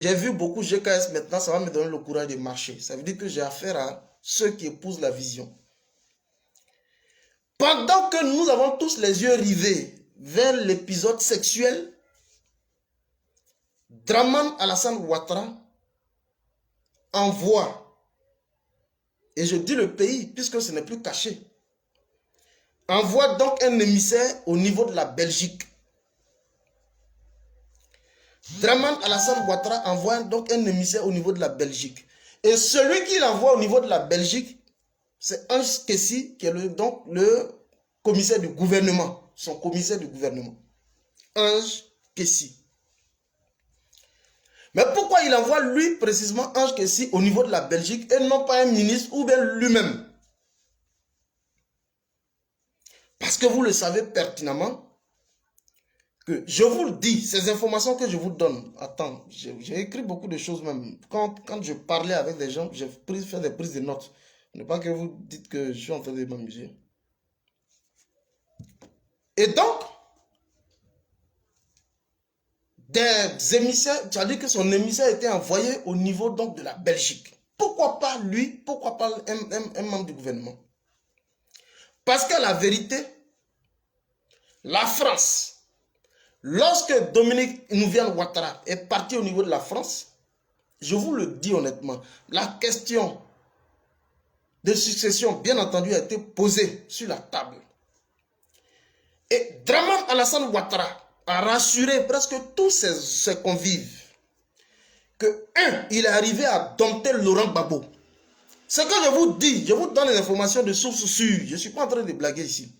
J'ai vu beaucoup GKS maintenant, ça va me donner le courage de marcher. Ça veut dire que j'ai affaire à ceux qui épousent la vision. Pendant que nous avons tous les yeux rivés vers l'épisode sexuel, Dramane Alassane Ouattara envoie, et je dis le pays puisque ce n'est plus caché, envoie donc un émissaire au niveau de la Belgique. Dramane Alassane Ouattara envoie donc un émissaire au niveau de la Belgique. Et celui qui l'envoie au niveau de la Belgique, c'est Ange Kessi, qui est donc le commissaire du gouvernement, son commissaire du gouvernement. Ange Kessi. Mais pourquoi il envoie lui précisément Ange Kessi au niveau de la Belgique et non pas un ministre ou bien lui-même? Parce que vous le savez pertinemment que je vous le dis, ces informations que je vous donne, attends, j'ai écrit beaucoup de choses même. Quand je parlais avec des gens, j'ai fait des prises de notes. Ne pas que vous dites que je suis en train de m'amuser. Et donc, des émissaires, tu as dit que son émissaire a été envoyé au niveau donc de la Belgique. Pourquoi pas lui? Pourquoi pas un membre du gouvernement? Parce que la vérité, la France, lorsque Dominique Nouvian Ouattara est parti au niveau de la France, je vous le dis honnêtement, la question de succession, bien entendu, a été posée sur la table. Et Dramane Alassane Ouattara a rassuré presque tous ses convives que, il est arrivé à dompter Laurent Gbagbo. Ce que je vous dis, je vous donne les informations de sources sûres. Je ne suis pas en train de blaguer ici.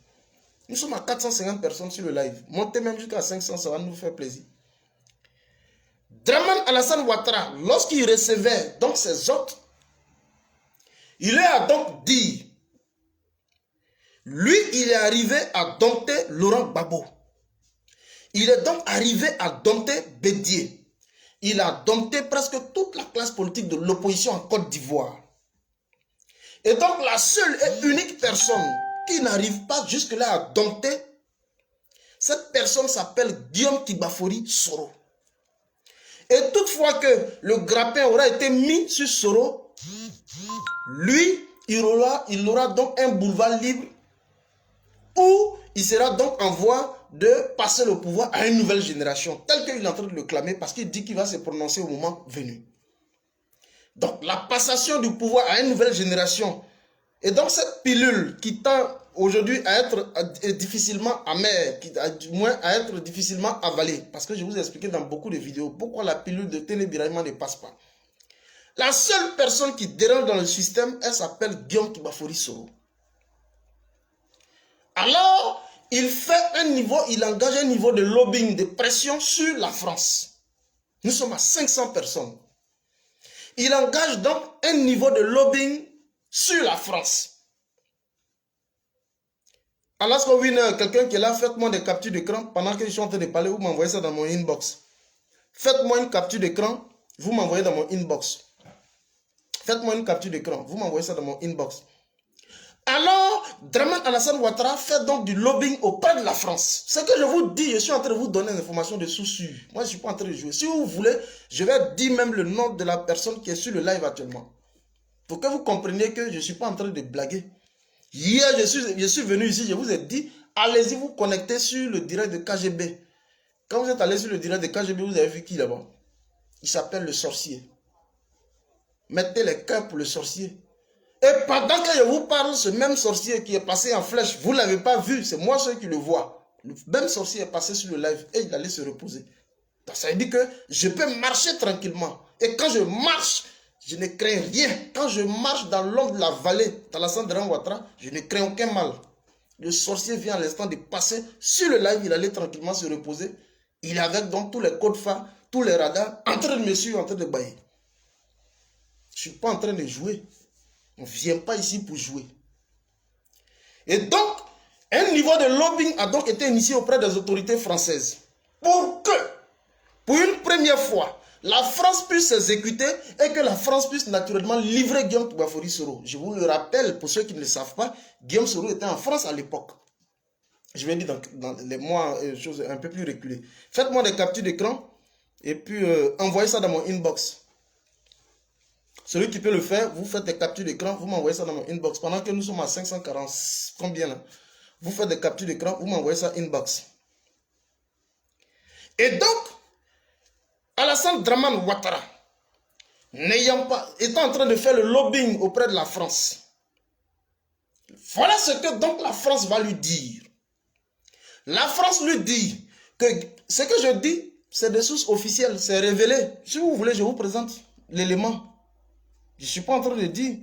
Nous sommes à 450 personnes sur le live. Montez même jusqu'à 500, ça va nous faire plaisir. Dramane Alassane Ouattara, lorsqu'il recevait donc ses hôtes, il a donc dit, lui, il est arrivé à dompter Laurent Gbagbo. Il est donc arrivé à dompter Bédié. Il a dompté presque toute la classe politique de l'opposition en Côte d'Ivoire. Et donc la seule et unique personne qui n'arrive pas jusque-là à dompter, cette personne s'appelle Guillaume Tibafori Soro. Et toutefois que le grappin aura été mis sur Soro, lui, il aura donc un boulevard libre où il sera donc en voie de passer le pouvoir à une nouvelle génération, tel qu'il est en train de le clamer, parce qu'il dit qu'il va se prononcer au moment venu. Donc la passation du pouvoir à une nouvelle génération, et donc cette pilule qui tend aujourd'hui à être difficilement amère, du moins à être difficilement avalée, parce que je vous ai expliqué dans beaucoup de vidéos pourquoi la pilule de Ténébiraillement ne passe pas. La seule personne qui dérange dans le système, elle s'appelle Guillaume Tibafori Soro. Alors, il engage un niveau de lobbying, de pression sur la France. Nous sommes à 500 personnes. Il engage donc un niveau de lobbying sur la France. Alaska Winner, quelqu'un qui est là, faites-moi des captures d'écran pendant que je suis en train de parler, vous m'envoyez ça dans mon inbox. Faites-moi une capture d'écran, vous m'envoyez dans mon inbox. Faites-moi une capture d'écran, vous m'envoyez ça dans mon inbox. Alors, Dramane Alassane Ouattara fait donc du lobbying auprès de la France. Ce que je vous dis, je suis en train de vous donner des informations de sources. Moi, je ne suis pas en train de jouer. Si vous voulez, je vais dire même le nom de la personne qui est sur le live actuellement. Pour que vous compreniez que je ne suis pas en train de blaguer. Hier, je suis venu ici, je vous ai dit, allez-y vous connecter sur le direct de KGB. Quand vous êtes allé sur le direct de KGB, vous avez vu qui là-bas? Il s'appelle le sorcier. Mettez les cœurs pour le sorcier. Et pendant que je vous parle, ce même sorcier qui est passé en flèche, vous ne l'avez pas vu, c'est moi celui qui le vois. Le même sorcier est passé sur le live et il allait se reposer. Donc ça veut dire que je peux marcher tranquillement. Et quand je marche, je ne crains rien. Quand je marche dans l'ombre de la vallée, dans la Dramane Ouattara, je ne crains aucun mal. Le sorcier vient à l'instant de passer sur le live, il allait tranquillement se reposer. Il est avec donc tous les codes phares, tous les radars, en train de me suivre, en train de bailler. Je ne suis pas en train de jouer. On ne vient pas ici pour jouer. Et donc, un niveau de lobbying a donc été initié auprès des autorités françaises. Pour que, pour une première fois, la France puisse s'exécuter et que la France puisse naturellement livrer Guillaume Tibafori Soro. Je vous le rappelle, pour ceux qui ne le savent pas, Guillaume Soro était en France à l'époque. Je viens dire dans les mois, choses un peu plus reculées. Faites-moi des captures d'écran. Et puis, envoyez ça dans mon inbox. Celui qui peut le faire, vous faites des captures d'écran, vous m'envoyez ça dans mon inbox. Pendant que nous sommes à 540, combien là? Vous faites des captures d'écran, vous m'envoyez ça inbox. Et donc, Alassane Dramane Ouattara, étant en train de faire le lobbying auprès de la France, voilà ce que donc la France va lui dire. La France lui dit que ce que je dis, c'est des sources officielles, c'est révélé. Si vous voulez, je vous présente l'élément. Je ne suis pas en train de dire.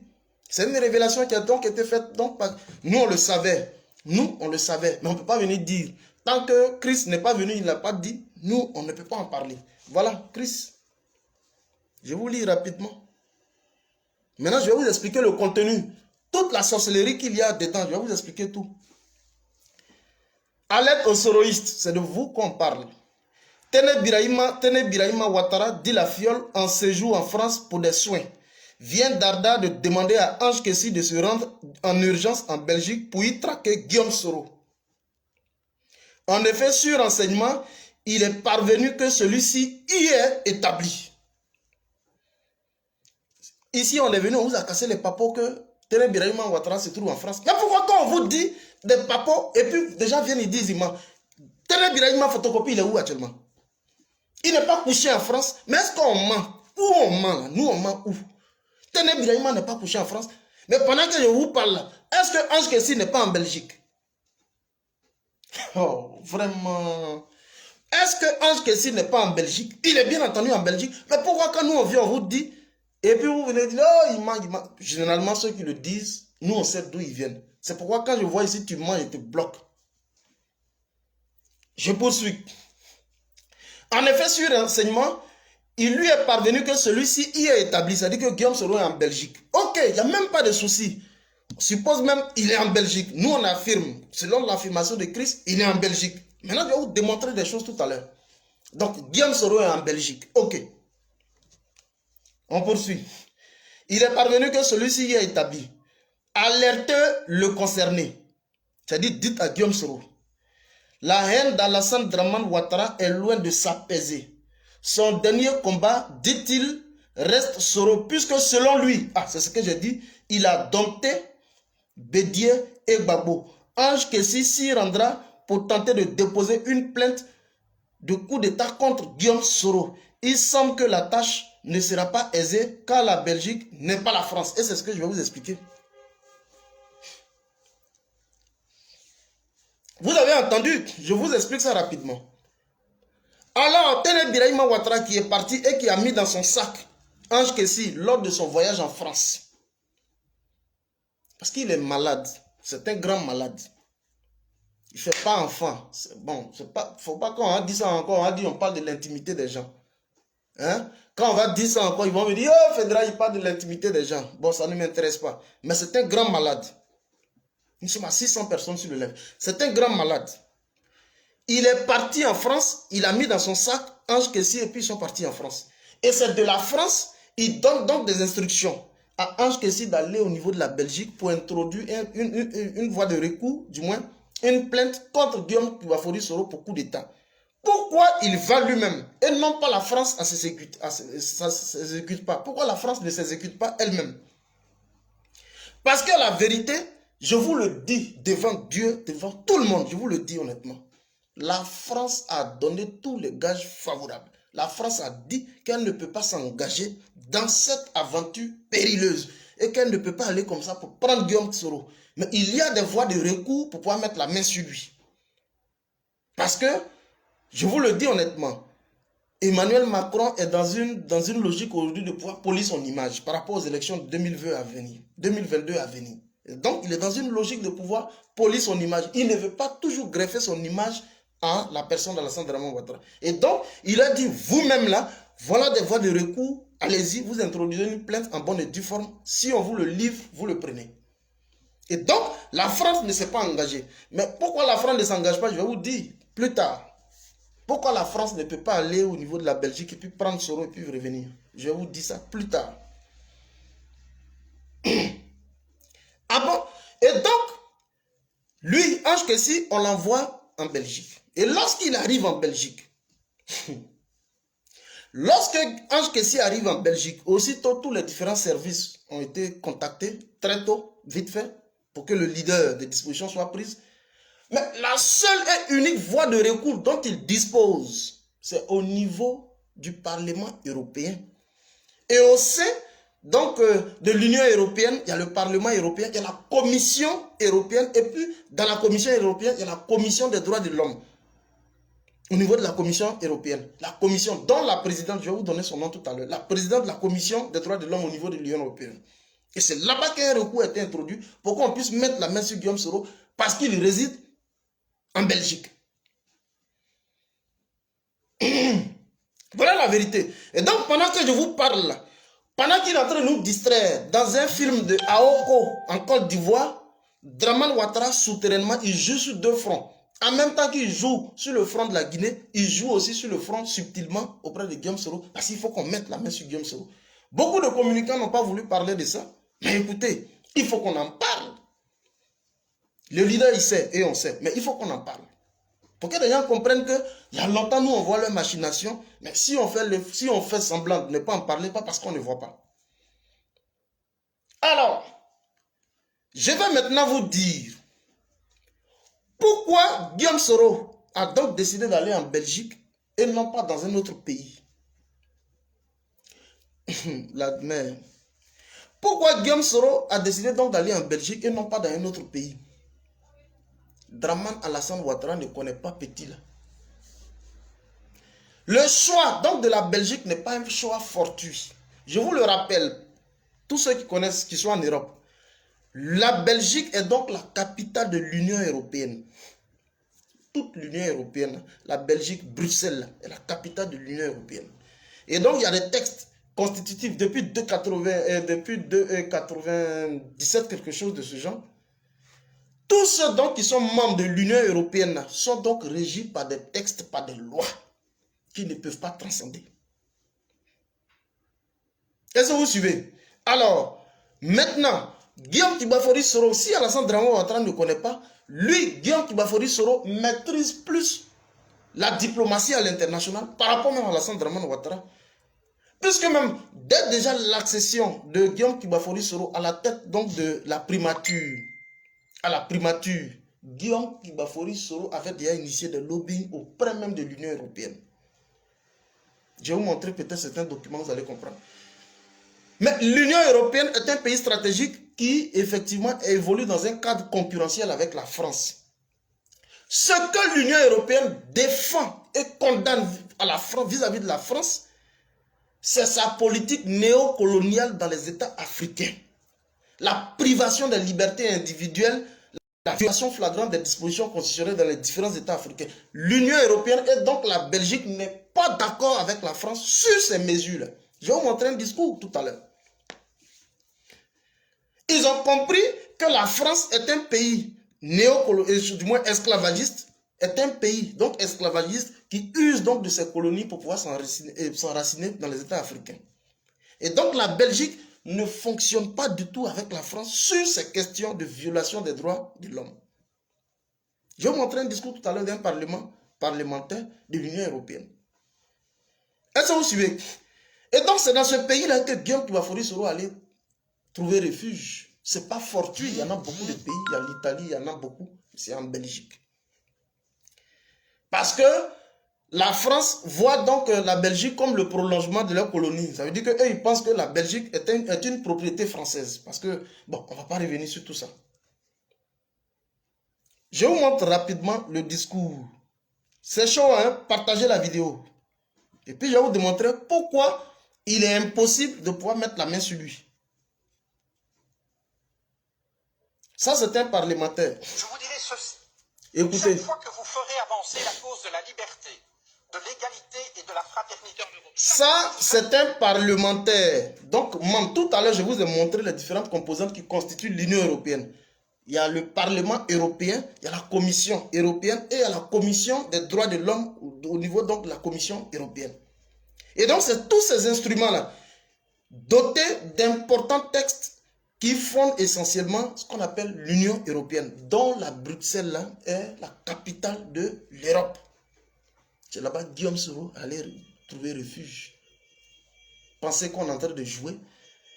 C'est une révélation qui a donc été faite. Donc, nous, on le savait. Nous, on le savait. Mais on ne peut pas venir dire. Tant que Christ n'est pas venu, il n'a pas dit. Nous, on ne peut pas en parler. Voilà, Christ. Je vous lis rapidement. Maintenant, je vais vous expliquer le contenu. Toute la sorcellerie qu'il y a dedans, je vais vous expliquer tout. À l'aide aux soroïstes, c'est de vous qu'on parle. Tene Birahima Ouattara dit la fiole en séjour en France pour des soins. Vient d'Arda de demander à Ange Kessi de se rendre en urgence en Belgique pour y traquer Guillaume Soro. En effet, sur renseignement, il est parvenu que celui-ci y est établi. Ici, on est venu, on vous a cassé les papos que Tene Birahima Ouattara se trouve en France. Mais pourquoi quand on vous dit des papos, et puis déjà viennent, ils disent, Tene Birahima photocopie, il est où actuellement? Il n'est pas couché en France, mais est-ce qu'on ment? Où on ment là? Nous, on ment où? Tene Birahima n'est pas couché en France. Mais pendant que je vous parle là, est-ce que Ange Kessi n'est pas en Belgique? Oh, vraiment. Est-ce que Ange Kessi n'est pas en Belgique? Il est bien entendu en Belgique. Mais pourquoi quand nous on vient, on vous dit, et puis vous venez dire, oh, il ment. Généralement, ceux qui le disent, nous on sait d'où ils viennent. C'est pourquoi quand je vois ici, tu mens, je te bloque. Je poursuis. En effet, sur renseignement, il lui est parvenu que celui-ci y est établi. C'est-à-dire que Guillaume Soro est en Belgique. Ok, il n'y a même pas de souci. Suppose même qu'il est en Belgique. Nous, on affirme, selon l'affirmation de Christ, il est en Belgique. Maintenant, je vais vous démontrer des choses tout à l'heure. Donc, Guillaume Soro est en Belgique. Ok. On poursuit. Il est parvenu que celui-ci y est établi. Alertez le concerné. C'est-à-dire, dites à Guillaume Soro. La haine d'Alassane Dramane Ouattara est loin de s'apaiser. Son dernier combat, dit-il, reste Soro, puisque selon lui, c'est ce que j'ai dit, il a dompté Bédié et Gbagbo. Ange Kessi s'y rendra pour tenter de déposer une plainte de coup d'État contre Guillaume Soro. Il semble que la tâche ne sera pas aisée car la Belgique n'est pas la France. Et c'est ce que je vais vous expliquer. Vous avez entendu? Je vous explique ça rapidement. Alors, Tene Birahima Ouattara qui est parti et qui a mis dans son sac Ange Kessi lors de son voyage en France. Parce qu'il est malade. C'est un grand malade. Il ne fait pas enfant. Bon, faut pas qu'on dise ça encore. On parle de l'intimité des gens. Hein? Quand on va dire ça encore, ils vont me dire, oh, Fedra, il parle de l'intimité des gens. Bon, ça ne m'intéresse pas. Mais c'est un grand malade. Nous sommes à 600 personnes sur le live. C'est un grand malade. Il est parti en France, il a mis dans son sac Ange Kessi et puis ils sont partis en France. Et c'est de la France, il donne donc des instructions à Ange Kessi d'aller au niveau de la Belgique pour introduire une voie de recours, du moins une plainte contre Guillaume Soro pour coup d'État. Pourquoi il va lui-même et non pas la France à s'exécute pas? Pourquoi la France ne s'exécute pas elle-même? Parce que la vérité, je vous le dis devant Dieu, devant tout le monde, je vous le dis honnêtement. La France a donné tous les gages favorables. La France a dit qu'elle ne peut pas s'engager dans cette aventure périleuse et qu'elle ne peut pas aller comme ça pour prendre Guillaume Soro. Mais il y a des voies de recours pour pouvoir mettre la main sur lui. Parce que, je vous le dis honnêtement, Emmanuel Macron est dans une logique aujourd'hui de pouvoir polir son image par rapport aux élections de 2022 à venir. Et donc, il est dans une logique de pouvoir polir son image. Il ne veut pas toujours greffer son image à la personne d'Alassane Dramane Ouattara. Et donc, il a dit, vous-même là, voilà des voies de recours, allez-y, vous introduisez une plainte en bonne et due forme. Si on vous le livre, vous le prenez. Et donc, la France ne s'est pas engagée. Mais pourquoi la France ne s'engage pas, je vais vous dire plus tard. Pourquoi la France ne peut pas aller au niveau de la Belgique et puis prendre Soro et puis revenir? Je vais vous dire ça plus tard. Ah bon? Et donc, lui, Ange Kessi, on l'envoie en Belgique. Et lorsqu'il arrive en Belgique, Lorsque Ange Kessie arrive en Belgique, aussitôt tous les différents services ont été contactés très tôt, vite fait, pour que le leader des dispositions soit prise. Mais la seule et unique voie de recours dont il dispose, c'est au niveau du Parlement européen. Et on sait, donc, de l'Union européenne, il y a le Parlement européen, il y a la Commission européenne, et puis dans la Commission européenne, il y a la Commission des droits de l'homme. Au niveau de la Commission européenne, la commission dont la présidente, je vais vous donner son nom tout à l'heure, la présidente de la Commission des droits de l'homme au niveau de l'Union européenne. Et c'est là-bas qu'un recours a été introduit pour qu'on puisse mettre la main sur Guillaume Soro parce qu'il réside en Belgique. Voilà la vérité. Et donc, pendant que je vous parle, pendant qu'il est en train de nous distraire dans un film de Aoko en Côte d'Ivoire, Dramane Ouattara, souterrainement, il joue sur deux fronts. En même temps qu'il joue sur le front de la Guinée, il joue aussi sur le front subtilement auprès de Guillaume Soro, parce qu'il faut qu'on mette la main sur Guillaume Soro. Beaucoup de communicants n'ont pas voulu parler de ça, mais écoutez, il faut qu'on en parle. Le leader, il sait, et on sait, mais il faut qu'on en parle. Pour que les gens comprennent qu'il y a longtemps, nous, on voit leur machination, mais si on fait semblant de ne pas en parler, pas parce qu'on ne voit pas. Alors, je vais maintenant vous dire pourquoi Guillaume Soro a donc décidé d'aller en Belgique et non pas dans un autre pays. Pourquoi Guillaume Soro a décidé donc d'aller en Belgique et non pas dans un autre pays? Dramane Alassane Ouattara ne connaît pas Petit là. Le choix donc de la Belgique n'est pas un choix fortuit. Je vous le rappelle, tous ceux qui connaissent, qui sont en Europe, la Belgique est donc la capitale de l'Union européenne. Toute l'Union européenne, la Belgique, Bruxelles est la capitale de l'Union européenne. Et donc il y a des textes constitutifs depuis 97, quelque chose de ce genre. Tous ceux donc qui sont membres de l'Union européenne sont donc régis par des textes, par des lois qui ne peuvent pas transcender. Est-ce que vous suivez? Alors, maintenant, Guillaume Kibafori Soro, si Alassane Dramane Ouattara ne connaît pas, lui, Guillaume Kibafori Soro, maîtrise plus la diplomatie à l'international par rapport même à Alassane Dramane Ouattara. Puisque même, dès déjà l'accession de Guillaume Kibafori Soro à la tête donc de la primature, Guillaume Kibafori Soro avait déjà initié des lobbying auprès même de l'Union européenne. Je vais vous montrer peut-être certains documents, vous allez comprendre. Mais l'Union européenne est un pays stratégique qui, effectivement, évolue dans un cadre concurrentiel avec la France. Ce que l'Union européenne défend et condamne à la France, vis-à-vis de la France, c'est sa politique néocoloniale dans les États africains. La privation des libertés individuelles, la violation flagrante des dispositions constitutionnelles dans les différents États africains. L'Union européenne et donc la Belgique n'est pas d'accord avec la France sur ces mesures-là. Je vais vous montrer un discours tout à l'heure. Ils ont compris que la France est un pays néocolonial, du moins esclavagiste, est un pays donc esclavagiste qui use donc de ses colonies pour pouvoir s'enraciner dans les États africains. Et donc la Belgique ne fonctionne pas du tout avec la France sur ces questions de violation des droits de l'homme. Je vais vous montrer un discours tout à l'heure d'un parlementaire de l'Union européenne. Est-ce que vous suivez? Et donc c'est dans ce pays-là que Guillaume Kibafori Soro allait trouver refuge. Ce n'est pas fortuit, il y en a beaucoup de pays, il y a l'Italie, il y en a beaucoup, c'est en Belgique. Parce que la France voit donc la Belgique comme le prolongement de leur colonie. Ça veut dire qu'eux, ils pensent que la Belgique est une propriété française. Parce que, bon, on ne va pas revenir sur tout ça. Je vous montre rapidement le discours. C'est chaud, hein? Partagez la vidéo. Et puis, je vais vous démontrer pourquoi il est impossible de pouvoir mettre la main sur lui. Ça, c'est un parlementaire. Je vous dirai ceci. Écoutez. Chaque fois que vous ferez avancer la cause de la liberté, de l'égalité et de la fraternité en Europe. Ça, c'est un parlementaire. Donc, tout à l'heure, je vous ai montré les différentes composantes qui constituent l'Union européenne. Il y a le Parlement européen, il y a la Commission européenne et il y a la Commission des droits de l'homme au niveau donc de la Commission européenne. Et donc, c'est tous ces instruments-là, dotés d'importants textes qui fondent essentiellement ce qu'on appelle l'Union européenne, dont la Bruxelles là, est la capitale de l'Europe. C'est là-bas que Guillaume Soro allait trouver refuge. penser qu'on est en train de jouer.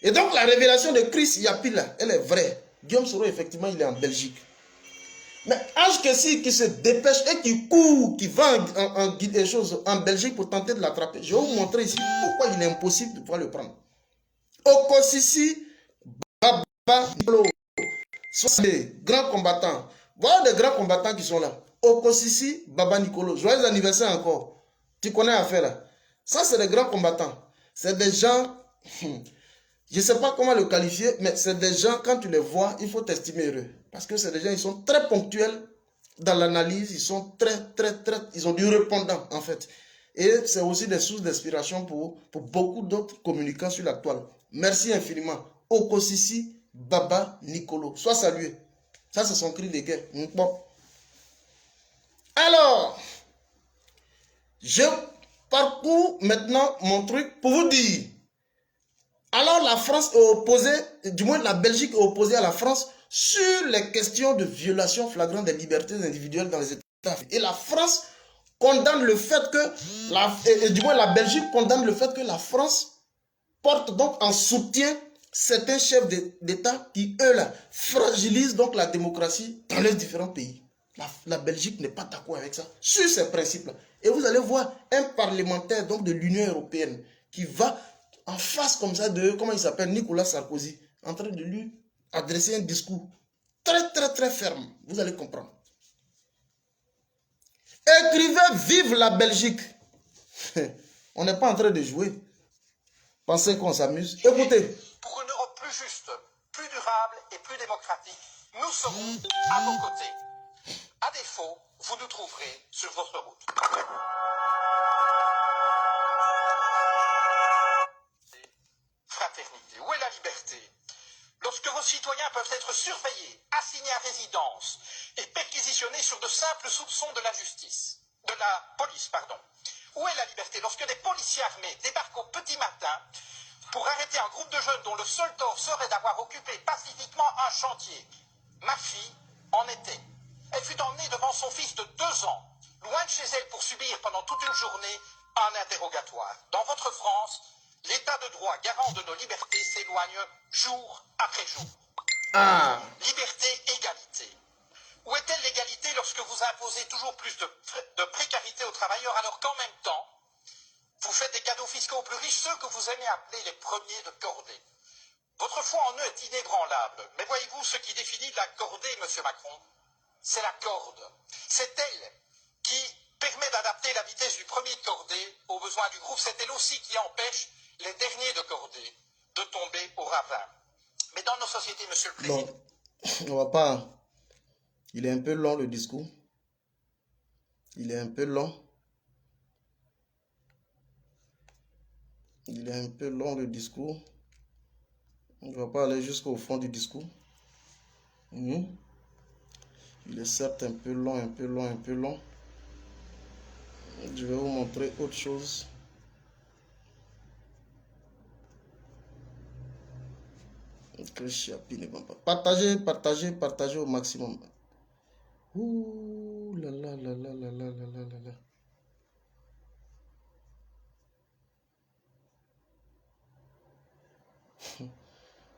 Et donc la révélation de Chris Yapi là, elle est vraie. Guillaume Soro, effectivement, il est en Belgique. Mais Ange Kessi qui se dépêche et qui court, qui va en guide des choses en Belgique pour tenter de l'attraper. Je vais vous montrer ici pourquoi il est impossible de pouvoir le prendre. Okosisi Baba Nicolo, soit des grands combattants. Voilà des grands combattants qui sont là. Okosisi Baba Nicolo, joyeux anniversaire encore. Tu connais l'affaire là. Ça, c'est des grands combattants. C'est des gens, je ne sais pas comment le qualifier, mais c'est des gens, quand tu les vois, il faut t'estimer heureux. Parce que c'est des gens, ils sont très ponctuels dans l'analyse, ils sont très, ils ont du répondant en fait. Et c'est aussi des sources d'inspiration pour beaucoup d'autres communicants sur la toile. Merci infiniment. Okosisi Baba Nicolo. Sois salué. Ça, c'est son cri de guerre. Bon. Alors, je parcours maintenant mon truc pour vous dire. Alors la France est opposée, du moins la Belgique est opposée à la France sur les questions de violation flagrante des libertés individuelles dans les États. Et la France condamne le fait que, du moins la Belgique condamne le fait que la France porte donc en soutien certains chefs d'État qui, eux, là, fragilisent donc la démocratie dans les différents pays. La Belgique n'est pas d'accord avec ça, sur ces principes-là. Et vous allez voir un parlementaire donc de l'Union européenne qui va en face comme ça de, comment il s'appelle, Nicolas Sarkozy, en train de lui adresser un discours très ferme. Vous allez comprendre. Écrivez vive la Belgique. On n'est pas en train de jouer. Pensez qu'on s'amuse. Écoutez. Pour une Europe plus juste, plus durable et plus démocratique, nous serons à vos côtés. À défaut, vous nous trouverez sur votre route. Fraternité, où est la liberté? Lorsque vos citoyens peuvent être surveillés, assignés à résidence et perquisitionnés sur de simples soupçons de la justice, de la police, pardon. Où est la liberté lorsque des policiers armés débarquent au petit matin pour arrêter un groupe de jeunes dont le seul tort serait d'avoir occupé pacifiquement un chantier? Ma fille en était. Elle fut emmenée devant son fils de 2 ans, loin de chez elle pour subir pendant toute une journée un interrogatoire. Dans votre France, l'état de droit garant de nos libertés s'éloigne jour après jour. Liberté, égalité. Où est-elle l'égalité lorsque vous imposez toujours plus de précarité aux travailleurs alors qu'en même temps, vous faites des cadeaux fiscaux aux plus riches, ceux que vous aimez appeler les premiers de cordée? Votre foi en eux est inébranlable. Mais voyez-vous, ce qui définit la cordée, monsieur Macron, c'est la corde. C'est elle qui permet d'adapter la vitesse du premier de cordée aux besoins du groupe. C'est elle aussi qui empêche les derniers de cordée de tomber au ravin. Mais dans nos sociétés, monsieur le Président... Bon, on va pas... Il est un peu long le discours. Il est un peu long. Il est un peu long le discours. On ne va pas aller jusqu'au fond du discours. Il est certes un peu long, un peu long, un peu long. Je vais vous montrer autre chose. Partagez, partagez, partagez au maximum. Ouh là là là là là là là là là.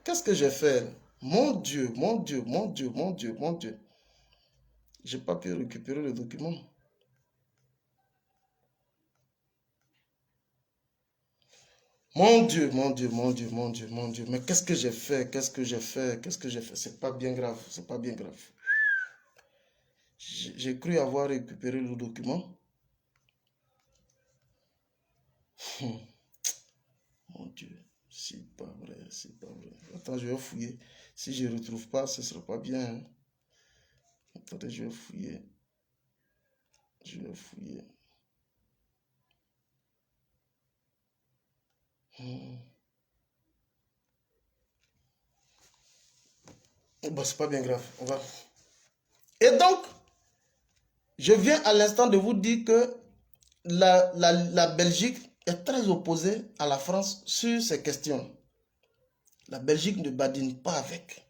Qu'est-ce que j'ai fait? Mon Dieu, mon Dieu, mon Dieu, mon Dieu, mon Dieu. J'ai pas pu récupérer le document. Mon Dieu, mon Dieu, mon Dieu, mon Dieu, mon Dieu. Mais qu'est-ce que j'ai fait? Qu'est-ce que j'ai fait? Qu'est-ce que j'ai fait? C'est pas bien grave. C'est pas bien grave. J'ai cru avoir récupéré le document. Mon Dieu, c'est pas vrai, c'est pas vrai. Attends, je vais fouiller. Si je ne retrouve pas, ce ne sera pas bien. Hein. Attendez, je vais fouiller. Je vais fouiller. Bon, c'est pas bien grave. On va. Et donc, je viens à l'instant de vous dire que la Belgique est très opposée à la France sur ces questions. La Belgique ne badine pas avec.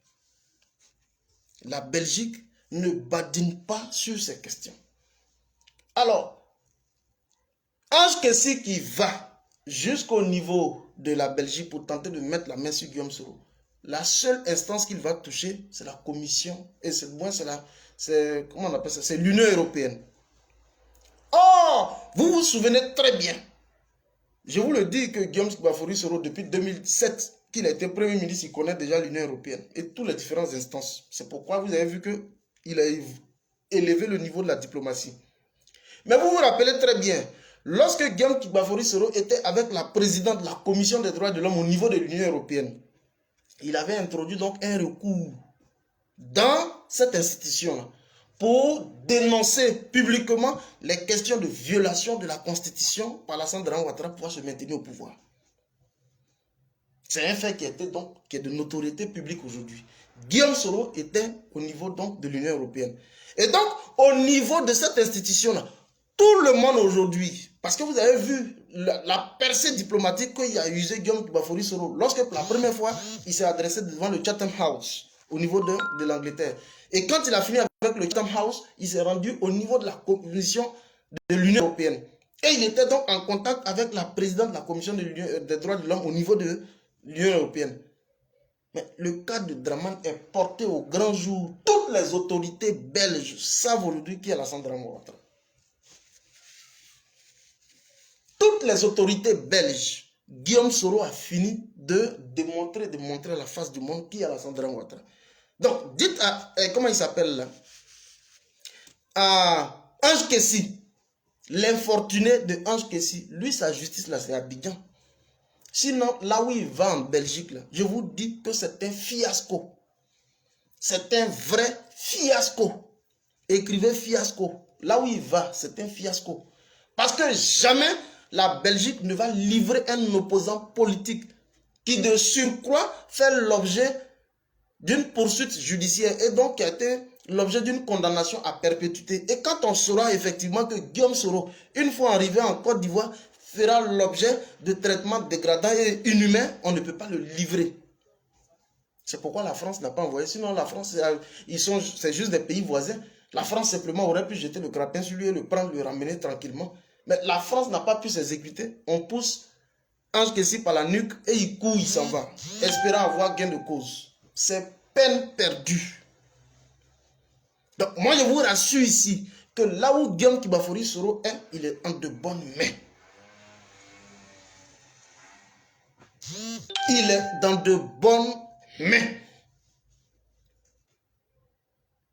La Belgique ne badine pas sur ces questions. Alors, Ange Kessi qui va jusqu'au niveau de la Belgique pour tenter de mettre la main sur Guillaume Soro. La seule instance qu'il va toucher, c'est la commission, et c'est comment on appelle ça, c'est l'Union européenne. Or, vous vous souvenez très bien, je vous le dis que Guillaume Bafouri Soro, depuis 2007, qu'il a été Premier ministre, il connaît déjà l'Union européenne et toutes les différentes instances. C'est pourquoi vous avez vu qu'il a élevé le niveau de la diplomatie. Mais vous vous rappelez très bien, lorsque Guillaume Bafouri Soro était avec la présidente de la Commission des droits de l'homme au niveau de l'Union européenne, il avait introduit donc un recours dans cette institution-là pour dénoncer publiquement les questions de violation de la Constitution par Alassane Dramane Ouattara pour pouvoir se maintenir au pouvoir. C'est un fait qui est de notoriété publique aujourd'hui. Guillaume Soro était au niveau donc de l'Union européenne. Et donc, au niveau de cette institution-là, tout le monde aujourd'hui, parce que vous avez vu la percée diplomatique qu'il a usé Guillaume Bafouri Soro lorsque pour la première fois, il s'est adressé devant le Chatham House au niveau de l'Angleterre. Et quand il a fini avec le Chatham House, il s'est rendu au niveau de la commission de l'Union européenne. Et il était donc en contact avec la présidente de la commission des droits de l'homme au niveau de l'Union européenne. Mais le cas de Dramane est porté au grand jour. Toutes les autorités belges savent aujourd'hui qui est Alassane Dramane Ouattara. Toutes les autorités belges, Guillaume Soro a fini de montrer à la face du monde qui est Alassane Dramane Ouattara. Donc, dites à, comment il s'appelle là, à Ange Kessi, l'infortuné de Ange Kessi, lui, sa justice là, c'est Abidjan. Sinon, là où il va en Belgique, là, je vous dis que c'est un fiasco. C'est un vrai fiasco. Écrivez fiasco. Là où il va, c'est un fiasco. Parce que jamais la Belgique ne va livrer un opposant politique qui de surcroît fait l'objet d'une poursuite judiciaire et donc qui a été l'objet d'une condamnation à perpétuité. Et quand on saura effectivement que Guillaume Soro, une fois arrivé en Côte d'Ivoire, fera l'objet de traitements dégradants et inhumains, on ne peut pas le livrer. C'est pourquoi la France n'a pas envoyé. Sinon, la France, c'est juste des pays voisins. La France simplement aurait pu jeter le grappin sur lui et le prendre, le ramener tranquillement. Mais la France n'a pas pu s'exécuter. On pousse Ange Kessi par la nuque et il court, il s'en va, espérant avoir gain de cause. C'est peine perdue. Donc, moi, je vous rassure ici que là où Guillaume Bafouri Soro est, il est en de bonnes mains. Il est dans de bonnes mains.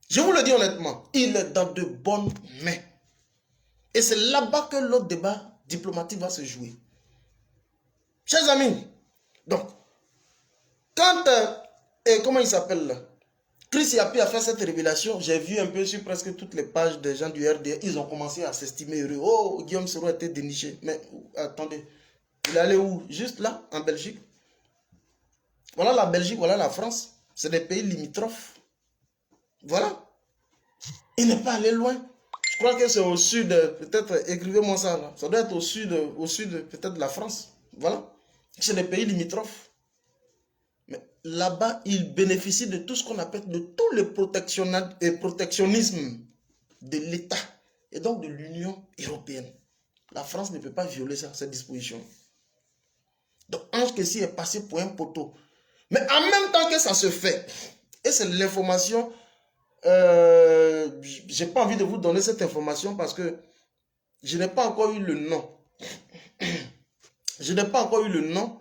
Je vous le dis honnêtement, il est dans de bonnes mains. Et c'est là-bas que l'autre débat diplomatique va se jouer. Chers amis, donc, quand, comment il s'appelle là, Chris Yapi a fait cette révélation, j'ai vu un peu sur presque toutes les pages des gens du RDR, ils ont commencé à s'estimer heureux. Oh, Guillaume Soro a été déniché. Mais attendez, il est allé où? Juste là, en Belgique. Voilà la Belgique, voilà la France. C'est des pays limitrophes. Voilà. Il n'est pas allé loin. Je crois que c'est au sud, peut-être, écrivez-moi ça là. Ça doit être au sud peut-être de la France. Voilà. C'est des pays limitrophes. Mais là-bas, ils bénéficient de tout ce qu'on appelle, de tout le protectionnisme de l'État et donc de l'Union européenne. La France ne peut pas violer ça, cette disposition. Donc, Ange Kessi est passé pour un poteau. Mais en même temps que ça se fait, et c'est l'information, j'ai pas envie de vous donner cette information parce que je n'ai pas encore eu le nom. Je n'ai pas encore eu le nom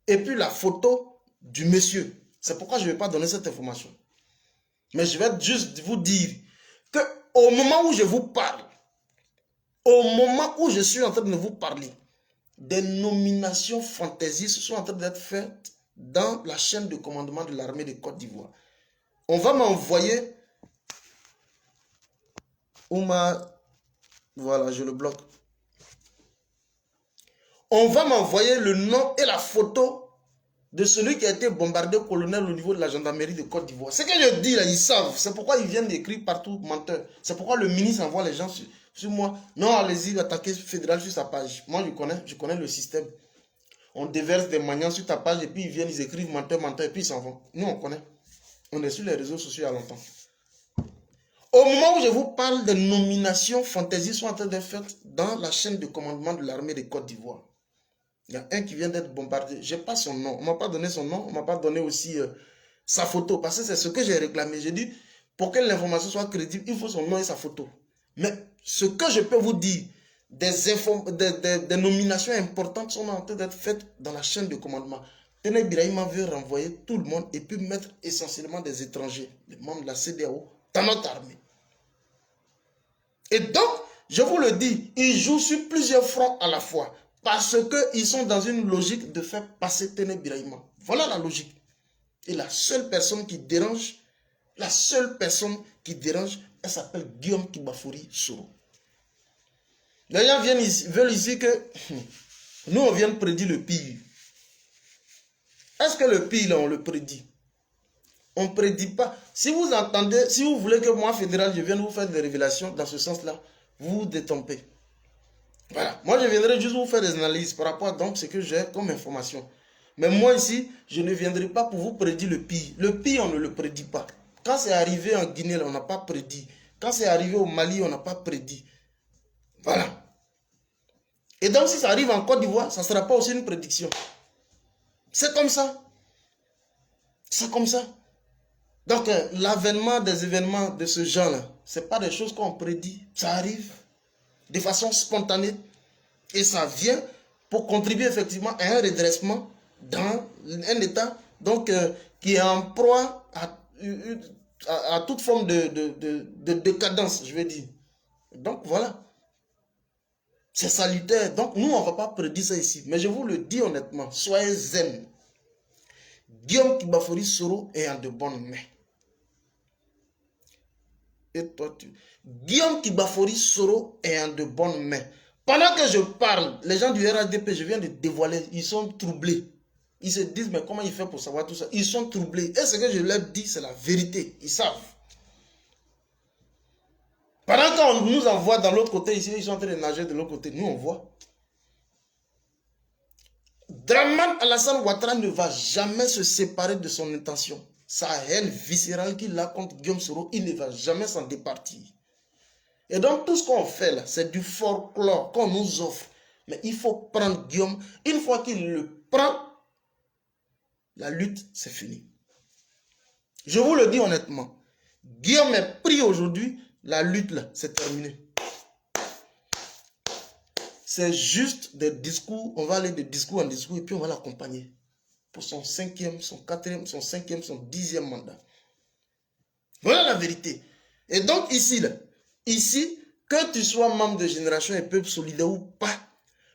et puis la photo du monsieur. C'est pourquoi je ne vais pas donner cette information. Mais je vais juste vous dire que au moment où je vous parle, au moment où je suis en train de vous parler, des nominations fantaisistes sont en train d'être faites dans la chaîne de commandement de l'armée de Côte d'Ivoire. On va m'envoyer voilà, je le bloque. On va m'envoyer le nom et la photo de celui qui a été bombardé colonel au niveau de la gendarmerie de Côte d'Ivoire. Ce que je dis là, ils savent. C'est pourquoi ils viennent d'écrire partout menteur. C'est pourquoi le ministre envoie les gens sur moi. Non, allez-y, attaquez fédéral sur sa page. Moi, je connais le système. On déverse des maniants sur ta page et puis ils viennent, ils écrivent menteur, menteur et puis ils s'en vont. Nous, on connaît. On est sur les réseaux sociaux il y a longtemps. Au moment où je vous parle, des nominations fantaisies sont en train d'être faites dans la chaîne de commandement de l'armée de Côte d'Ivoire. Il y a un qui vient d'être bombardé. Je n'ai pas son nom. On ne m'a pas donné son nom. On ne m'a pas donné aussi sa photo. Parce que c'est ce que j'ai réclamé. J'ai dit, pour que l'information soit crédible, il faut son nom et sa photo. Mais ce que je peux vous dire, des nominations importantes sont en train d'être faites dans la chaîne de commandement. Téné Birahima veut renvoyer tout le monde et puis mettre essentiellement des étrangers, des membres de la CEDEAO, dans notre armée. Et donc, je vous le dis, ils jouent sur plusieurs fronts à la fois. Parce qu'ils sont dans une logique de faire passer Téné Birahima. Voilà la logique. Et la seule personne qui dérange, elle s'appelle Guillaume Kibafouri Soro. Les gens veulent ici que nous, on vienne prédire le pire. Est-ce que le pire, là, on le prédit? On ne prédit pas. Si vous entendez, si vous voulez que moi, fédéral, je vienne vous faire des révélations dans ce sens-là, vous vous détrompez. Voilà. Moi, je viendrai juste vous faire des analyses par rapport à donc, ce que j'ai comme information. Mais moi, ici, je ne viendrai pas pour vous prédire le pire. Le pire, on ne le prédit pas. Quand c'est arrivé en Guinée, là, on n'a pas prédit. Quand c'est arrivé au Mali, on n'a pas prédit. Voilà. Et donc, si ça arrive en Côte d'Ivoire, ça ne sera pas aussi une prédiction. C'est comme ça. C'est comme ça. Donc, l'avènement des événements de ce genre-là, ce n'est pas des choses qu'on prédit. Ça arrive de façon spontanée. Et ça vient pour contribuer effectivement à un redressement dans un État donc, qui est en proie à toute forme de décadence, je vais dire. Donc, voilà. C'est salutaire. Donc, nous, on ne va pas prédire ça ici. Mais je vous le dis honnêtement, soyez zen. Guillaume Kibafouri Soro est en de bonnes mains. Et toi, Guillaume Kibafouri Soro est en de bonnes mains. Pendant que je parle, les gens du RADP, je viens de dévoiler, ils sont troublés. Ils se disent, mais comment il fait pour savoir tout ça? Ils sont troublés. Et ce que je leur dis, c'est la vérité. Ils savent. Pendant qu'on nous envoie dans l'autre côté, ici, ils sont en train de nager de l'autre côté. Nous, on voit. Dramane Alassane Ouattara ne va jamais se séparer de son intention. Sa haine viscérale qu'il a contre Guillaume Soro, il ne va jamais s'en départir. Et donc tout ce qu'on fait là, c'est du folklore qu'on nous offre. Mais il faut prendre Guillaume. Une fois qu'il le prend, la lutte, c'est fini. Je vous le dis honnêtement. Guillaume est pris aujourd'hui, la lutte là, c'est terminé. C'est juste des discours, on va aller de discours en discours et puis on va l'accompagner pour son 5e, son 4e, son 5e, son 10e mandat. Voilà la vérité. Et donc ici, là, ici, que tu sois membre de Génération et Peuple Solidaire ou pas,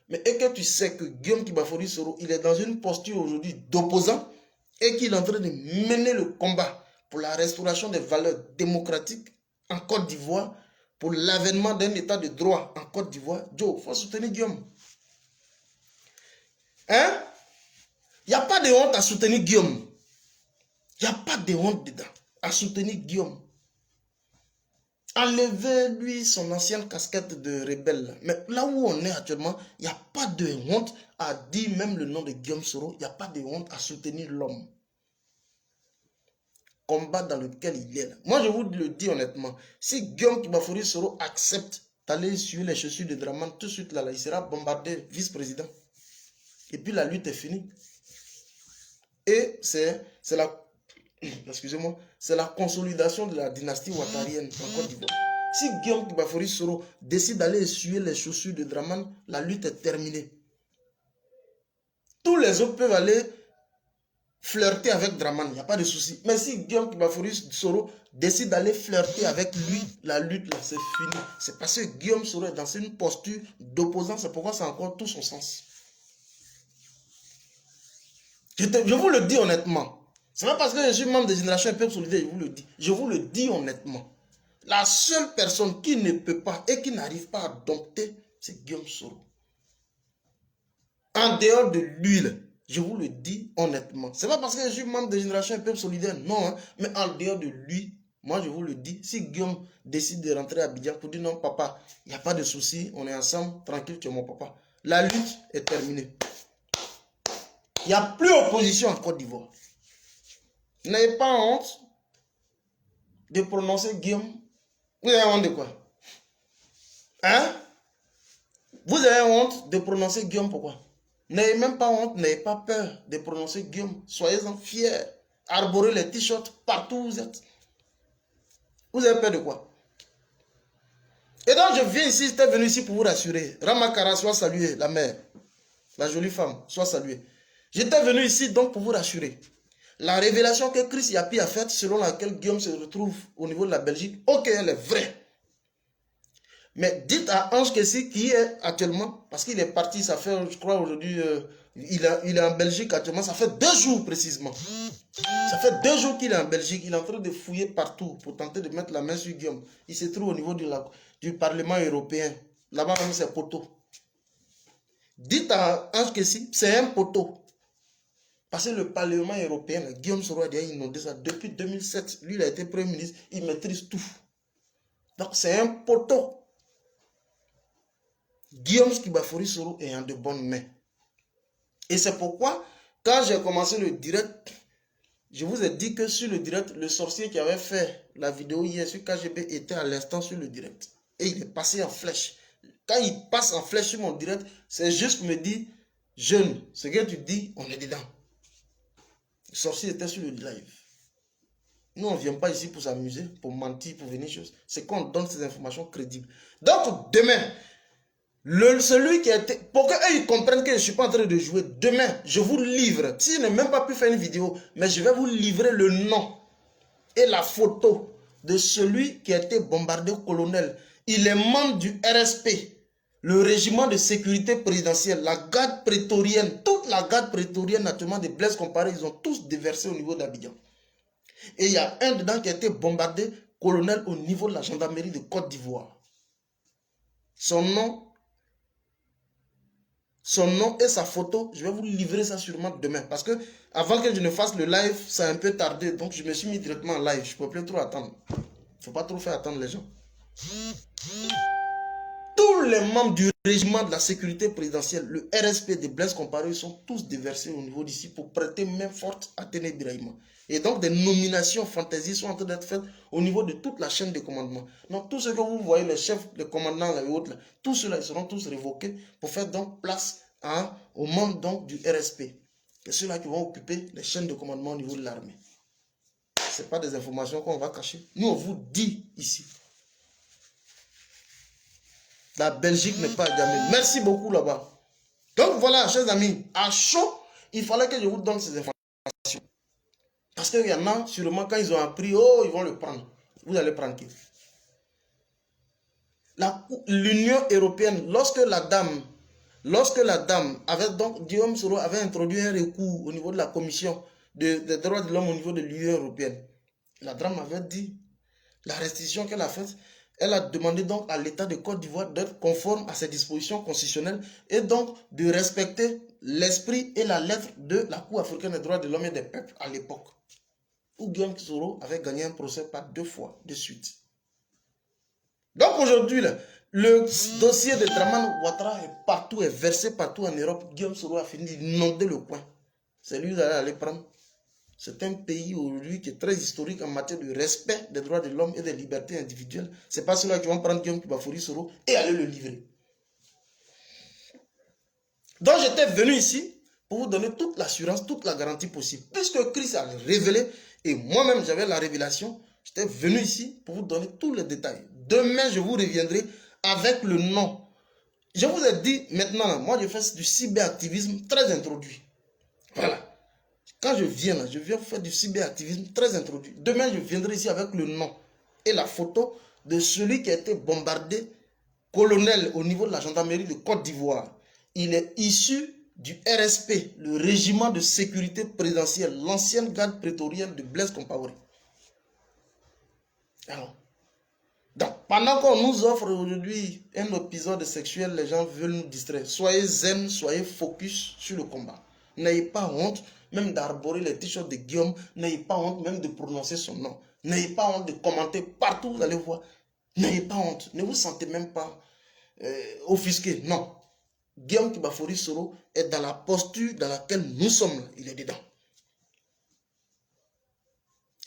mais et que tu sais que Guillaume Kibafouri Soro, il est dans une posture aujourd'hui d'opposant et qu'il est en train de mener le combat pour la restauration des valeurs démocratiques en Côte d'Ivoire, pour l'avènement d'un état de droit en Côte d'Ivoire, Joe, il faut soutenir Guillaume. Hein? Il n'y a pas de honte à soutenir Guillaume. Il n'y a pas de honte dedans à soutenir Guillaume. Enlevez-lui son ancienne casquette de rebelle. Mais là où on est actuellement, il n'y a pas de honte à dire même le nom de Guillaume Soro. Il n'y a pas de honte à soutenir l'homme. Combat dans lequel il est là. Moi, je vous le dis honnêtement. Si Guillaume Kibafouri Soro accepte d'aller sur les chaussures de Dramane, tout de suite là, il sera bombardé vice-président. Et puis la lutte est finie. Et c'est la... Excusez-moi, c'est la consolidation de la dynastie ouattarienne en Côte d'Ivoire. Si Guillaume Kibafouri Soro décide d'aller essuyer les chaussures de Dramane, la lutte est terminée. Tous les autres peuvent aller flirter avec Dramane, il n'y a pas de souci. Mais si Guillaume Kibafouri Soro décide d'aller flirter avec lui, la lutte là, c'est fini. C'est parce que Guillaume Soro est dans une posture d'opposant, c'est pourquoi ça a encore tout son sens. Je vous le dis honnêtement. Ce n'est pas parce que je suis membre de Génération et Peuple Solidaire, je vous le dis. Je vous le dis honnêtement. La seule personne qui ne peut pas et qui n'arrive pas à dompter, c'est Guillaume Soro. En dehors de lui, je vous le dis honnêtement. Ce n'est pas parce que je suis membre de Génération et Peuple Solidaire, non. Hein, mais en dehors de lui, moi je vous le dis, si Guillaume décide de rentrer à Abidjan pour dire non, papa, il n'y a pas de souci, on est ensemble, tranquille, tu es mon papa. La lutte est terminée. Il n'y a plus opposition en Côte d'Ivoire. N'ayez pas honte de prononcer Guillaume. Vous avez honte de quoi? Hein? Vous avez honte de prononcer Guillaume, pourquoi? N'ayez même pas honte, n'ayez pas peur de prononcer Guillaume. Soyez-en fiers. Arborez les t-shirts partout où vous êtes. Vous avez peur de quoi? Et donc je viens ici, j'étais venu ici pour vous rassurer. Ramakara, soit saluée, la mère. La jolie femme, soit saluée. J'étais venu ici donc pour vous rassurer. La révélation que Christ Yapi a faite, selon laquelle Guillaume se retrouve au niveau de la Belgique, ok, elle est vraie. Mais dites à Ange Kessi qui est actuellement, parce qu'il est parti, ça fait, je crois aujourd'hui, il est en Belgique actuellement, ça fait 2 jours précisément. Ça fait 2 jours qu'il est en Belgique, il est en train de fouiller partout pour tenter de mettre la main sur Guillaume. Il se trouve au niveau du Parlement européen. Là-bas, c'est poteau. Dites à Ange Kessi, c'est un poteau. Parce que le Parlement européen, Guillaume Soro a déjà inondé ça depuis 2007. Lui, il a été Premier ministre, il maîtrise tout. Donc, c'est un poteau. Guillaume Skibafori Soro est en de bonnes mains. Et c'est pourquoi, quand j'ai commencé le direct, je vous ai dit que sur le direct, le sorcier qui avait fait la vidéo hier sur KGB était à l'instant sur le direct. Et il est passé en flèche. Quand il passe en flèche sur mon direct, c'est juste me dire, jeune, ce que tu dis, on est dedans. Le sorcier était sur le live. Nous, on ne vient pas ici pour s'amuser, pour mentir, pour venir chose. C'est qu'on donne ces informations crédibles. Donc, demain, celui qui a été... Pour qu'ils comprennent que je ne suis pas en train de jouer, demain, je vous livre. Si je n'ai même pas pu faire une vidéo, mais je vais vous livrer le nom et la photo de celui qui a été bombardé au colonel. Il est membre du RSP, le régiment de sécurité présidentielle, la garde prétorienne, toute la garde prétorienne naturellement de Blaise Compaoré, ils ont tous déversé au niveau d'Abidjan. Et il y a un dedans qui a été bombardé, colonel au niveau de la gendarmerie de Côte d'Ivoire. Son nom et sa photo, je vais vous livrer ça sûrement demain. Parce que avant que je ne fasse le live, ça a un peu tardé. Donc je me suis mis directement en live. Je ne peux plus trop attendre. Il ne faut pas trop faire attendre les gens. Tous les membres du régiment de la sécurité présidentielle, le RSP de Blaise Compaoré, sont tous déversés au niveau d'ici pour prêter main forte à Téné Birahima. Et donc des nominations fantaisies sont en train d'être faites au niveau de toute la chaîne de commandement. Donc tous ceux que vous voyez, les chefs, les commandants et autres, tous ceux-là, ils seront tous révoqués pour faire donc place au monde donc du RSP. Et ceux-là qui vont occuper les chaînes de commandement au niveau de l'armée. Ce n'est pas des informations qu'on va cacher. Nous, on vous dit ici. La Belgique n'est pas jamais. Merci beaucoup là-bas. Donc voilà, chers amis, à chaud, il fallait que je vous donne ces informations. Parce qu'il y en a, sûrement, quand ils ont appris, oh, ils vont le prendre. Vous allez prendre qui? L'Union européenne, lorsque la dame avait donc, Guillaume Soro avait introduit un recours au niveau de la commission des droits de l'homme au niveau de l'Union européenne. La dame avait dit, la restriction qu'elle a faite, elle a demandé donc à l'État de Côte d'Ivoire d'être conforme à ses dispositions constitutionnelles et donc de respecter l'esprit et la lettre de la Cour africaine des droits de l'homme et des peuples à l'époque, où Guillaume Soro avait gagné un procès par 2 fois de suite. Donc aujourd'hui, le dossier de Dramane Ouattara est partout, est versé partout en Europe. Guillaume Soro a fini d'inonder le coin. C'est lui qui allait aller prendre. C'est un pays aujourd'hui qui est très historique en matière de respect des droits de l'homme et des libertés individuelles. Ce n'est pas ceux-là qui vont prendre Guillaume Skibafori Soro et aller le livrer. Donc j'étais venu ici pour vous donner toute l'assurance, toute la garantie possible. Puisque Christ a révélé, et moi-même j'avais la révélation, j'étais venu ici pour vous donner tous les détails. Demain, je vous reviendrai avec le nom. Je vous ai dit maintenant, moi je fais du cyberactivisme très introduit. Voilà. Quand je viens là, je viens faire du cyberactivisme très introduit. Demain, je viendrai ici avec le nom et la photo de celui qui a été bombardé, colonel au niveau de la gendarmerie de Côte d'Ivoire. Il est issu du RSP, le régiment de sécurité présidentielle, l'ancienne garde prétorienne de Blaise Compaoré. Alors, donc, pendant qu'on nous offre aujourd'hui un épisode sexuel, les gens veulent nous distraire. Soyez zen, soyez focus sur le combat. N'ayez pas honte même d'arborer les t-shirts de Guillaume. N'ayez pas honte même de prononcer son nom. N'ayez pas honte de commenter partout, vous allez voir. N'ayez pas honte. Ne vous sentez même pas offusqué. Non. Guillaume Skibafori Soro est dans la posture dans laquelle nous sommes là. Il est dedans.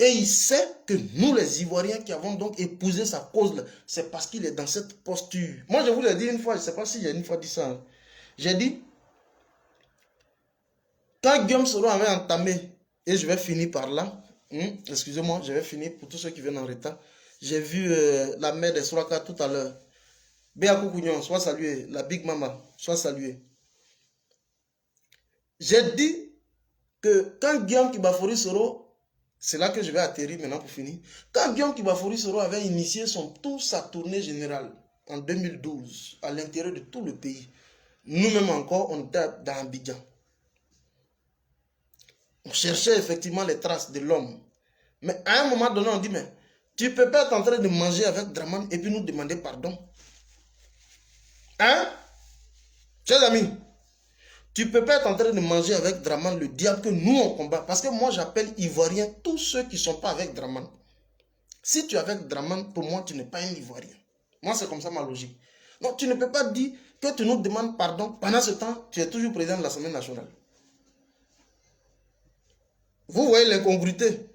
Et il sait que nous, les Ivoiriens qui avons donc épousé sa cause, c'est parce qu'il est dans cette posture. Moi, je vous l'ai dit une fois, je ne sais pas si j'ai une fois dit ça. Hein. J'ai dit, Quand Guillaume Soro avait entamé, et je vais finir par là, excusez-moi, je vais finir pour tous ceux qui viennent en retard. J'ai vu la mère des Souraka tout à l'heure. Béa Koukounion, sois salué. La Big Mama, sois salué. J'ai dit que quand Guillaume Kibafori Soro, c'est là que je vais atterrir maintenant pour finir. Quand Guillaume Kibafori Soro avait initié sa tournée générale en 2012 à l'intérieur de tout le pays, nous-mêmes encore, on était dans Abidjan. On cherchait effectivement les traces de l'homme. Mais à un moment donné, on dit, mais tu ne peux pas être en train de manger avec Draman et puis nous demander pardon. Hein? Chers amis, tu ne peux pas être en train de manger avec Draman le diable que nous on combat. Parce que moi j'appelle Ivoiriens tous ceux qui ne sont pas avec Draman. Si tu es avec Draman, pour moi tu n'es pas un Ivoirien. Moi c'est comme ça ma logique. Donc tu ne peux pas dire que tu nous demandes pardon. Pendant ce temps, tu es toujours président de l'Assemblée nationale. Vous voyez l'incongruité.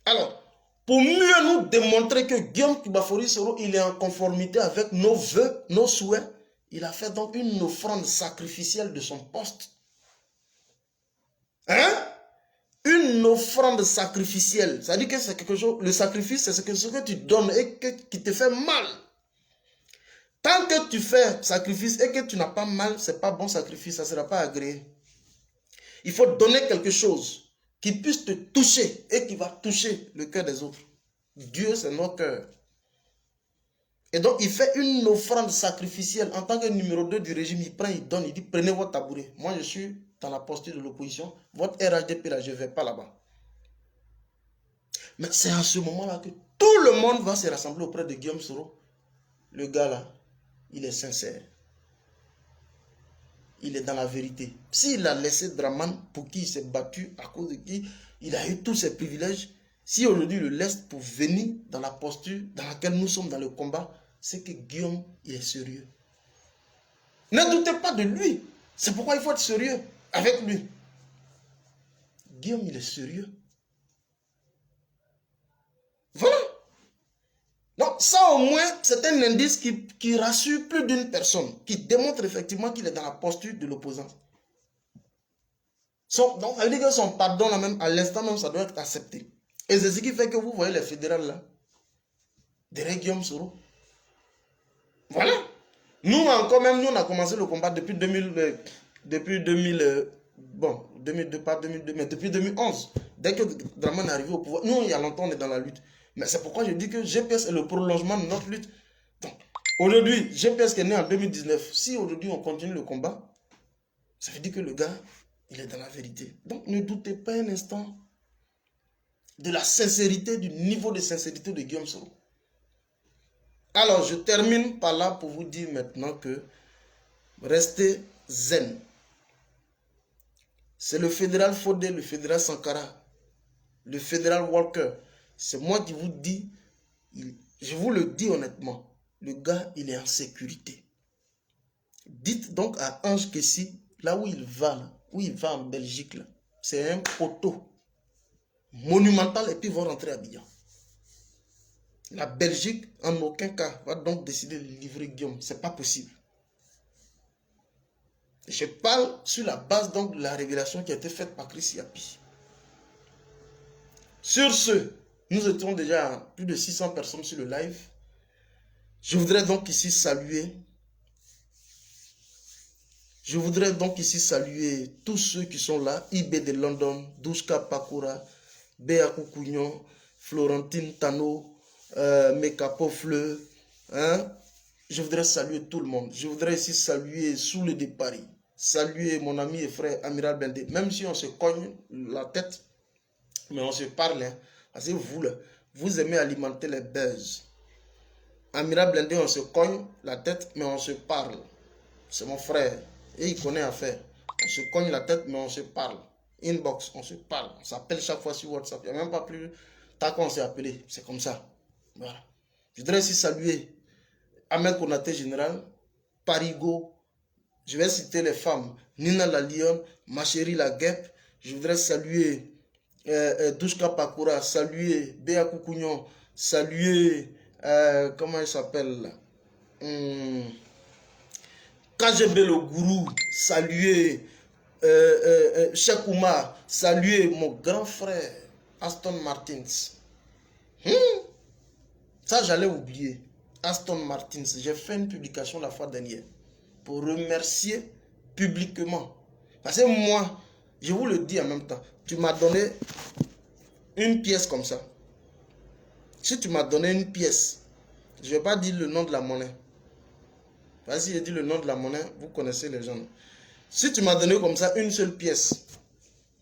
Alors, pour mieux nous démontrer que Guillaume Kibafori Soro, il est en conformité avec nos vœux, nos souhaits, il a fait donc une offrande sacrificielle de son poste. Hein? Une offrande sacrificielle. Ça dit que c'est quelque chose, le sacrifice, c'est ce que tu donnes et qui te fait mal. Tant que tu fais sacrifice et que tu n'as pas mal, ce n'est pas bon sacrifice, ça ne sera pas agréé. Il faut donner quelque chose qui puisse te toucher et qui va toucher le cœur des autres. Dieu, c'est notre cœur. Et donc, il fait une offrande sacrificielle. En tant que numéro 2 du régime, il prend, il donne, il dit, prenez votre tabouret. Moi, je suis dans la posture de l'opposition. Votre RHDP, là, je ne vais pas là-bas. Mais c'est à ce moment-là que tout le monde va se rassembler auprès de Guillaume Soro. Le gars, là, il est sincère. Il est dans la vérité. S'il a laissé Draman, pour qui il s'est battu, à cause de qui il a eu tous ses privilèges, si aujourd'hui il le laisse pour venir dans la posture dans laquelle nous sommes dans le combat, c'est que Guillaume, il est sérieux. Ne doutez pas de lui. C'est pourquoi il faut être sérieux avec lui. Guillaume, il est sérieux. Voilà. Donc ça au moins, c'est un indice qui rassure plus d'une personne, qui démontre effectivement qu'il est dans la posture de l'opposant. Donc ça veut dire que son pardon, là même, à l'instant même, ça doit être accepté. Et c'est ce qui fait que vous voyez les fédérales là, derrière Guillaume Soro. Voilà. Nous encore même, nous on a commencé le combat depuis 2002, pas 2002, mais depuis 2011. Dès que Draman est arrivé au pouvoir, nous il y a longtemps on est dans la lutte. Mais c'est pourquoi je dis que GPS est le prolongement de notre lutte. Donc, aujourd'hui, GPS qui est né en 2019, si aujourd'hui on continue le combat, ça veut dire que le gars, il est dans la vérité. Donc ne doutez pas un instant de la sincérité, du niveau de sincérité de Guillaume Soro. Alors, je termine par là pour vous dire maintenant que restez zen. C'est le fédéral Fodé, le fédéral Sankara, le fédéral Walker. C'est moi qui vous dis, je vous le dis honnêtement, le gars, il est en sécurité. Dites donc à Ange Kessi, là où il va en Belgique, c'est un poteau monumental et puis ils vont rentrer à Abidjan. La Belgique, en aucun cas, va donc décider de livrer Guillaume. Ce n'est pas possible. Je parle sur la base donc de la révélation qui a été faite par Chris Yapi. Sur ce, nous étions déjà à plus de 600 personnes sur le live. Je voudrais donc ici saluer tous ceux qui sont là. IB de London, Douchka Pakura, Béa Koukounion, Florentine Tano, Mekapo Fleu. Je voudrais saluer tout le monde. Je voudrais ici saluer Soule de Paris. Saluer mon ami et frère Amiral Bendé. Même si on se cogne la tête, mais on se parle. Parce que vous, là, vous aimez alimenter les buzz. Amiral Blindé, on se cogne la tête, mais on se parle. C'est mon frère. Et il connaît à faire. On se cogne la tête, mais on se parle. Inbox, on se parle. On s'appelle chaque fois sur WhatsApp. Il n'y a même pas plus tard qu'on s'est appelé. C'est comme ça. Voilà. Je voudrais aussi saluer Ahmed Konaté Général, Parigo. Je vais citer les femmes. Nina la Lyon, ma chérie la Guêpe. Je voudrais saluer Douchka Pakura, saluer Béa Koukounion, saluer, comment il s'appelle, KGB le gourou, saluer Cheikh Oumar, saluer mon grand frère Aston Martins. Ça, j'allais oublier. Aston Martins, j'ai fait une publication la fois dernière pour remercier publiquement. Parce que moi, je vous le dis en même temps, tu m'as donné une pièce comme ça. Si tu m'as donné une pièce, je ne vais pas dire le nom de la monnaie. Parce que si je dis le nom de la monnaie, vous connaissez les gens. Si tu m'as donné comme ça une seule pièce,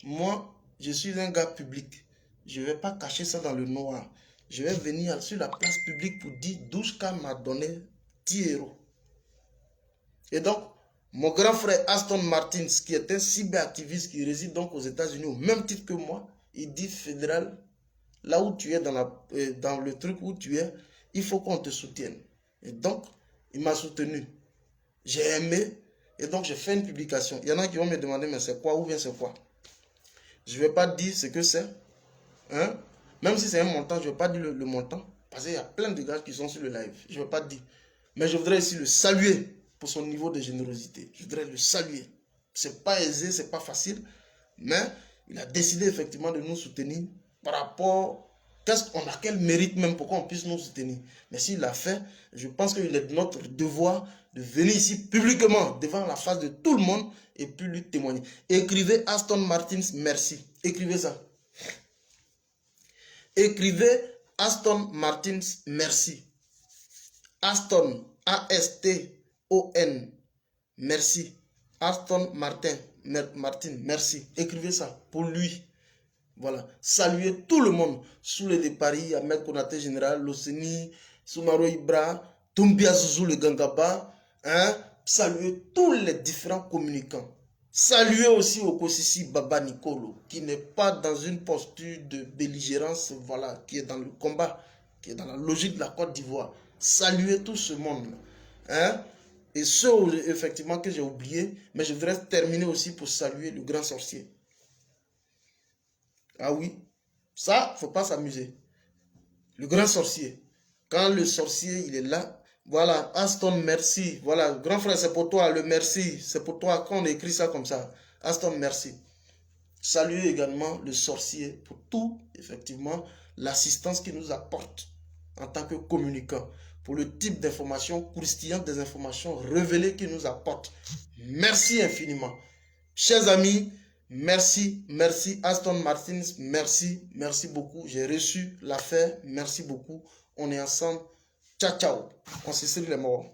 moi, je suis un gars public. Je ne vais pas cacher ça dans le noir. Je vais venir sur la place publique pour dire Douchka m'a donné 10 euros. Et donc, mon grand frère Aston Martins, qui est un cyberactiviste qui réside donc aux États-Unis au même titre que moi, il dit fédéral, là où tu es dans le truc où tu es, il faut qu'on te soutienne. Et donc, il m'a soutenu. J'ai aimé. Et donc, j'ai fait une publication. Il y en a qui vont me demander, mais c'est quoi ou bien c'est quoi? Je ne vais pas dire ce que c'est. Hein? Même si c'est un montant, je ne vais pas dire le montant. Parce qu'il y a plein de gars qui sont sur le live. Je ne vais pas dire. Mais je voudrais ici le saluer pour son niveau de générosité. Je voudrais le saluer. Ce n'est pas aisé, ce n'est pas facile. Mais il a décidé effectivement de nous soutenir par rapport à quel mérite même pour qu'on puisse nous soutenir. Mais s'il l'a fait, je pense qu'il est de notre devoir de venir ici publiquement devant la face de tout le monde et puis lui témoigner. Écrivez Aston Martins, merci. Écrivez ça. Écrivez Aston Martins, merci. Aston, A-S-T-O-N, merci. Aston Martin, merci. Écrivez ça pour lui. Voilà. Saluez tout le monde. Soule de Paris, Ahmed Konaté Général, Loseni, Soumaro Ibra, Toumbia Zouzou le Gangaba. Hein? Saluez tous les différents communicants. Saluez aussi Okosisi Baba Nicolo, qui n'est pas dans une posture de belligérance, voilà, qui est dans le combat, qui est dans la logique de la Côte d'Ivoire. Saluez tout ce monde. Hein? Et ceux, effectivement, que j'ai oublié, mais je voudrais terminer aussi pour saluer le grand sorcier. Ah oui, ça, il ne faut pas s'amuser. Le grand sorcier. Quand le sorcier, il est là, voilà, Aston, merci. Voilà, grand frère, c'est pour toi, le merci. C'est pour toi, quand on écrit ça comme ça. Aston, merci. Saluez également le sorcier pour tout, effectivement, l'assistance qu'il nous apporte en tant que communicant. Pour le type d'informations croustillantes, des informations révélées qu'il nous apporte. Merci infiniment. Chers amis, merci, merci Aston Martins, merci, merci beaucoup. J'ai reçu l'affaire, merci beaucoup. On est ensemble. Ciao, ciao. On se serre les morts.